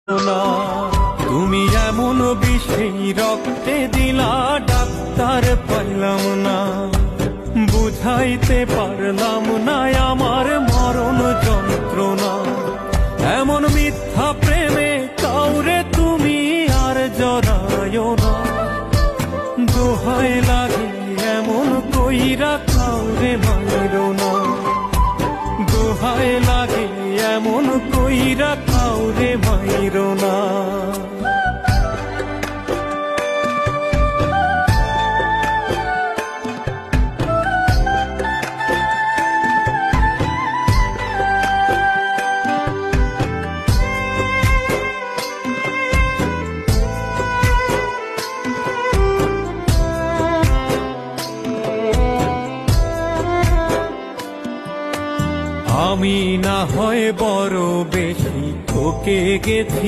না তুমি এমন বিষেই রক্তে দিলা ডাক্তার পাইলাম না বুঝাইতে পারলাম না আমার মরণ যন্ত্রণা এমন মিথ্যা প্রেমে কাউরে তুমি আর জড়ায় না দোহাই লাগে এমন কইরা কাউরে মাইরো না দোহাই লাগে এমন কইরা কাউরে মাইরো না আমি না হয় বড় বেশি তোকে গেছি